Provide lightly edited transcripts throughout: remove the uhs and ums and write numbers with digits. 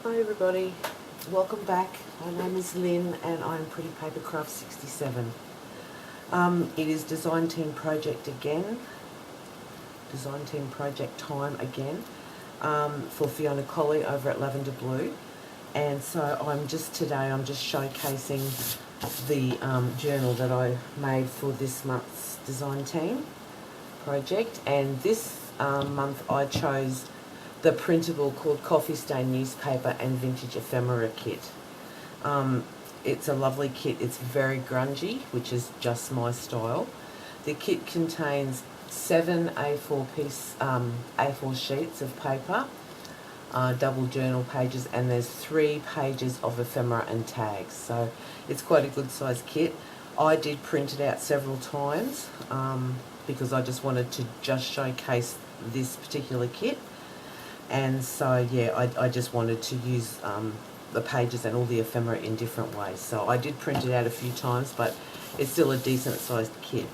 Hi everybody, welcome back. My name is Lynn and I'm Pretty Paper Craft 67. It is Design Team Project again, Design Team Project time again, for Fiona Colley over at Lavender Blue. And so I'm just showcasing the journal that I made for this month's Design Team Project. And this month I chose the printable called Coffee Stain Newspaper and Vintage Ephemera Kit. It's a lovely kit. It's very grungy, which is just my style. The kit contains 7 A4 sheets of paper, double journal pages, and there's 3 pages of ephemera and tags. So it's quite a good size kit. I did print it out several times because I just wanted to just showcase this particular kit. And so, yeah, I just wanted to use the pages and all the ephemera in different ways. So I did print it out a few times, but it's still a decent sized kit.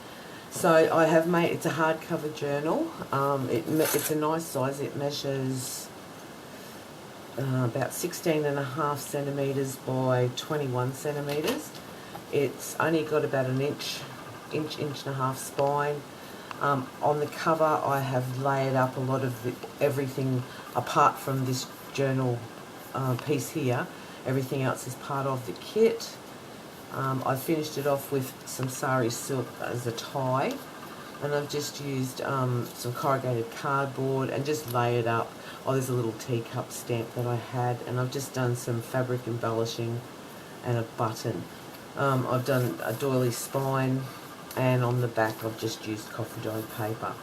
So I have made, it's a hardcover journal. It's a nice size. It measures about 16.5 centimetres by 21 centimetres. It's only got about an inch and a half spine. On the cover I have layered up a lot of everything apart from this journal piece here. Everything else is part of the kit. I finished it off with some sari silk as a tie, and I've just used some corrugated cardboard and just layered up. Oh, there's a little teacup stamp that I had, and I've just done some fabric embellishing and a button. I've done a doily spine, and on the back I've just used coffee dyed paper.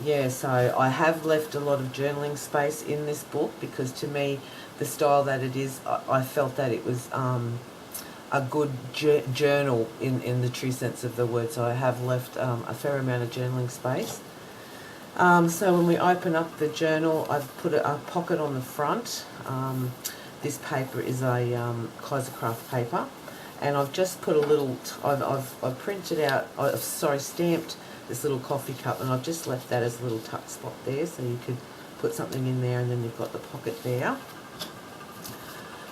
Yeah, so I have left a lot of journaling space in this book because to me, the style that it is, I felt that it was a good journal in the true sense of the word. So I have left a fair amount of journaling space. So when we open up the journal, I've put a pocket on the front. This paper is a Kaisercraft paper. And I've just put a little, I've printed out, stamped this little coffee cup, and I've just left that as a little tuck spot there, so you could put something in there, and then you've got the pocket there.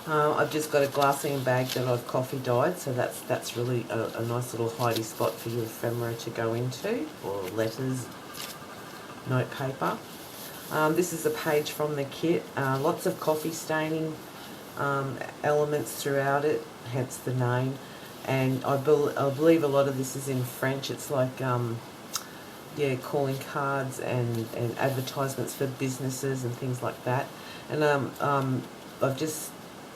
I've just got a glassine bag that I've coffee dyed, so that's really a nice little hidey spot for your ephemera to go into, or letters, note paper. This is a page from the kit, lots of coffee staining elements throughout it, hence the name. And I believe a lot of this is in French. It's like yeah, calling cards and advertisements for businesses and things like that. And I've just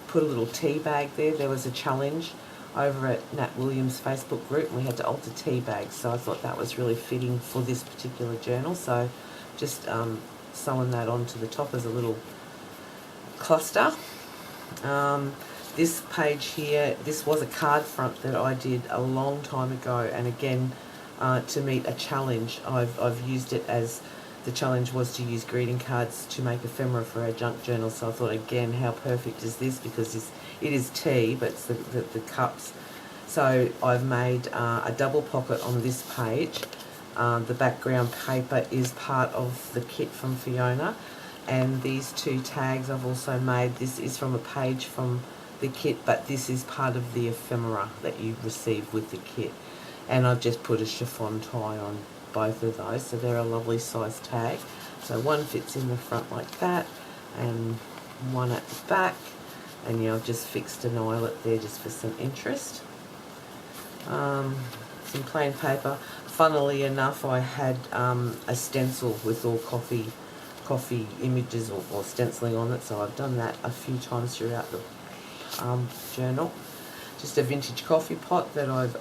put a little tea bag there. There was a challenge over at Nat Williams' Facebook group, and we had to alter tea bags, so I thought that was really fitting for this particular journal. So just sewing that onto the top as a little cluster. This page here, this was a card front that I did a long time ago, and again to meet a challenge, I've used it as the challenge was to use greeting cards to make ephemera for our junk journal. So I thought, again, how perfect is this, because it is tea, but it's the cups. So I've made a double pocket on this page. The background paper is part of the kit from Fiona. And these 2 tags I've also made. This is from a page from the kit, but this is part of the ephemera that you receive with the kit. And I've just put a chiffon tie on both of those, so they're a lovely size tag. So one fits in the front like that, and one at the back. And yeah, I've just fixed an eyelet there just for some interest. Some plain paper. Funnily enough, I had a stencil with all coffee images or stenciling on it, so I've done that a few times throughout the journal. Just a vintage coffee pot that I've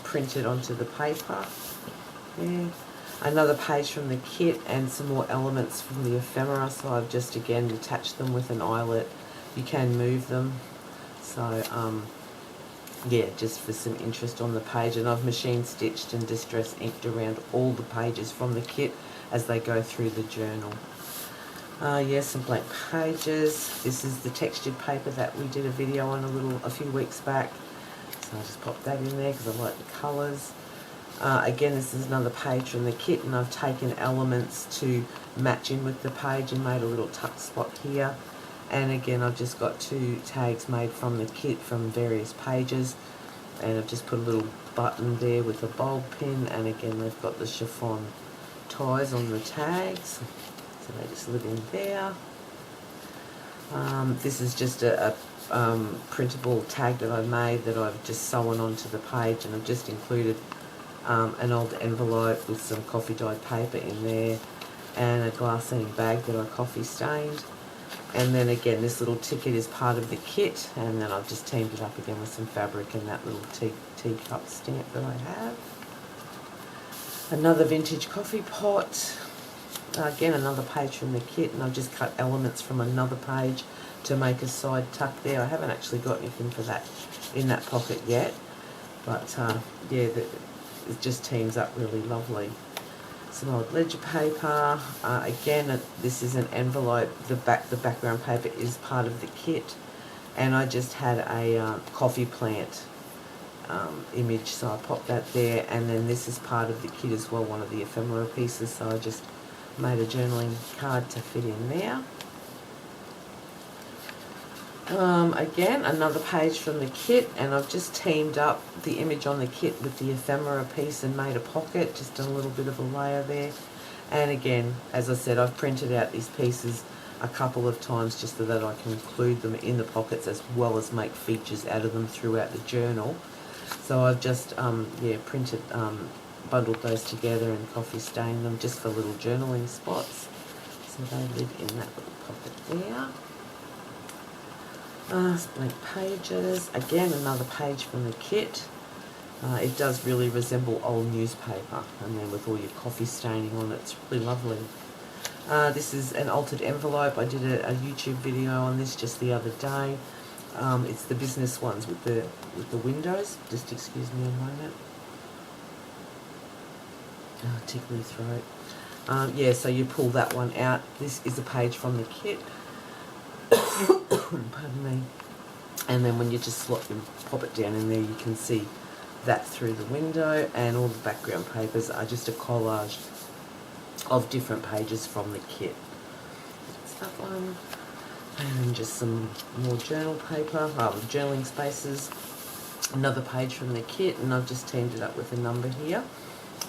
printed onto the paper. Yeah. Another page from the kit and some more elements from the ephemera, so I've just again attached them with an eyelet. You can move them, so yeah, just for some interest on the page. And I've machine stitched and distress inked around all the pages from the kit as they go through the journal. Yes, some blank pages. This is the textured paper that we did a video on a few weeks back. So I'll just pop that in there because I like the colours. Again, this is another page from the kit, and I've taken elements to match in with the page and made a little tuck spot here. And again, I've just got 2 tags made from the kit from various pages, and I've just put a little button there with a bulb pin, and again they've got the chiffon ties on the tags, so they just live in there. This is just a printable tag that I made that I've just sewn onto the page, and I've just included an old envelope with some coffee dyed paper in there, and a glassine bag that I coffee stained. And then again, this little ticket is part of the kit, and then I've just teamed it up again with some fabric and that little teacup stamp that I have. Another vintage coffee pot. Again, another page from the kit, and I've just cut elements from another page to make a side tuck there. I haven't actually got anything for that in that pocket yet, but yeah, it just teams up really lovely. Some old ledger paper. Again, this is an envelope. The background paper is part of the kit, and I just had a coffee plant image, so I popped that there. And then this is part of the kit as well, one of the ephemera pieces, so I just made a journaling card to fit in there. Again, another page from the kit, and I've just teamed up the image on the kit with the ephemera piece and made a pocket, just a little bit of a layer there. And again, as I said, I've printed out these pieces a couple of times just so that I can include them in the pockets as well as make features out of them throughout the journal. So I've just printed, bundled those together and coffee stained them just for little journaling spots. So they live in that little pocket there. Blank pages. Again, another page from the kit. It does really resemble old newspaper, and then with all your coffee staining on it, it's really lovely. This is an altered envelope. I did a YouTube video on this just the other day. It's the business ones with the windows. Just excuse me a moment. Tickly throat. Yeah, so you pull that one out. This is a page from the kit. Pardon me. And then when you just slot and pop it down in there, you can see that through the window, and all the background papers are just a collage of different pages from the kit. That's that one. And then just some more journal paper, journaling spaces. Another page from the kit, and I've just teamed it up with a number here.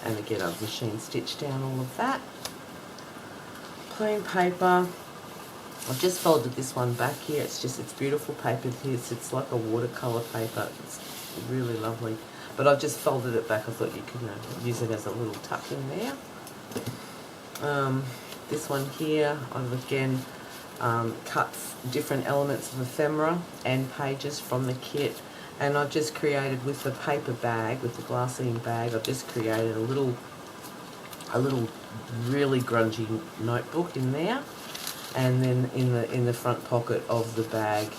And again, I've machine stitched down all of that. Plain paper. I've just folded this one back here. It's beautiful paper here. It's like a watercolour paper. It's really lovely. But I've just folded it back. I thought you could use it as a little tuck in there. This one here, I've again cut different elements of ephemera and pages from the kit. And I've just created with the paper bag, with the glassine bag, I've just created a little really grungy notebook in there. And then in the front pocket of the bag,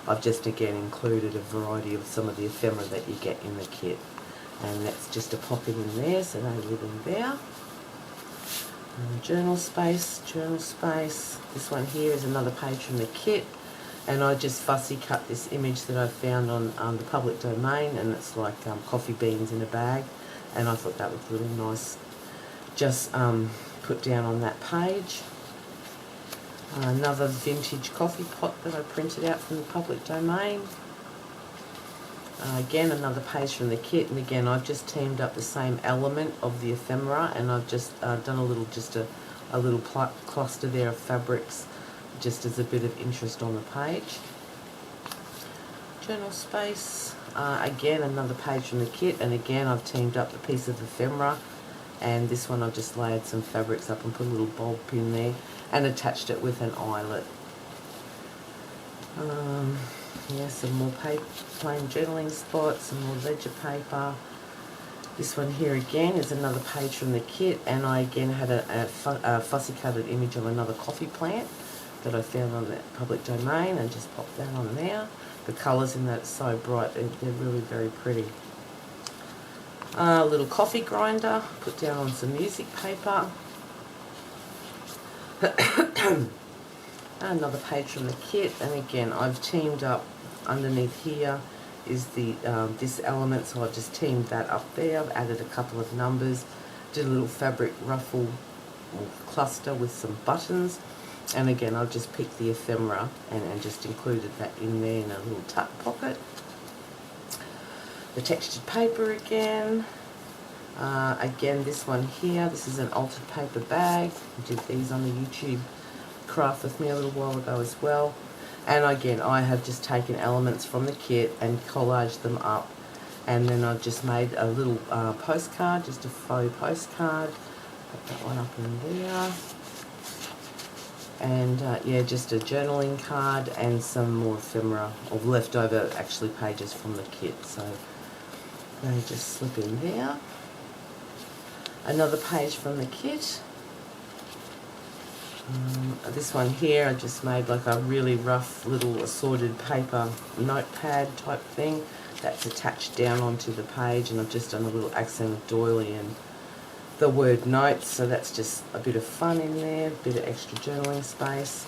I've just again included a variety of some of the ephemera that you get in the kit. And that's just a pocket in there, so they live in there. Journal space. This one here is another page from the kit. And I just fussy cut this image that I found on the public domain, and it's like coffee beans in a bag. And I thought that looked really nice. Just put down on that page. Another vintage coffee pot that I printed out from the public domain. Again, another page from the kit, and again I've just teamed up the same element of the ephemera, and I've just done a little cluster there of fabrics, just as a bit of interest on the page. Journal space. Again, another page from the kit, and again I've teamed up the piece of ephemera, and this one I've just layered some fabrics up and put a little bulb pin there and attached it with an eyelet. Yeah, some more plain journaling spots, some more ledger paper. This one here again is another page from the kit, and I again had a fussy coloured image of another coffee plant that I found on the public domain, and just popped that on there. The colours in that are so bright, they're really very pretty. A little coffee grinder, put down on some music paper. Another page from the kit, and again I've teamed up underneath here is the this element, so I've just teamed that up there. I've added a couple of numbers, did a little fabric ruffle or cluster with some buttons, And again, I've just picked the ephemera and just included that in there in a little tuck pocket. The textured paper again. Again, this one here, this is an altered paper bag. I did these on the YouTube craft with me a little while ago as well. And again, I have just taken elements from the kit and collaged them up. And then I've just made a little postcard, just a faux postcard. Put that one up in there. And yeah, just a journaling card and some more ephemera, or leftover actually pages from the kit. So they just slip in there. Another page from the kit. This one here I just made like a really rough little assorted paper notepad type thing that's attached down onto the page, and I've just done a little accent of doily and the word notes, so that's just a bit of fun in there, a bit of extra journaling space.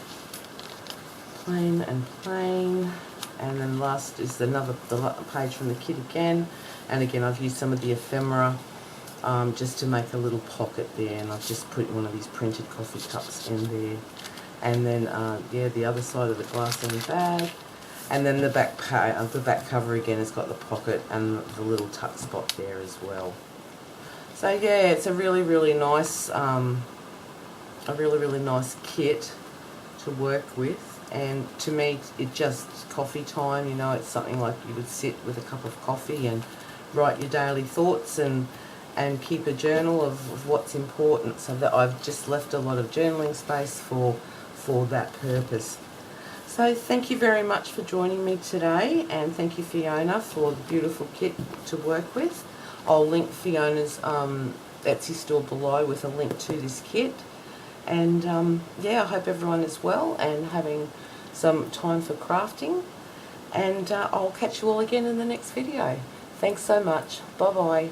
Plain and plain. And then last is the page from the kit again, and again I've used some of the ephemera just to make a little pocket there, and I've just put one of these printed coffee cups in there. And then yeah, the other side of the glassine bag, and then the back cover again has got the pocket and the little tuck spot there as well. So yeah, it's a really nice nice kit to work with, and to me it's just coffee time, you know. It's something like you would sit with a cup of coffee and write your daily thoughts and keep a journal of what's important, so that I've just left a lot of journaling space for that purpose. So thank you very much for joining me today, and thank you, Fiona, for the beautiful kit to work with. I'll link Fiona's Etsy store below with a link to this kit. And yeah, I hope everyone is well and having some time for crafting. And I'll catch you all again in the next video. Thanks so much. Bye-bye.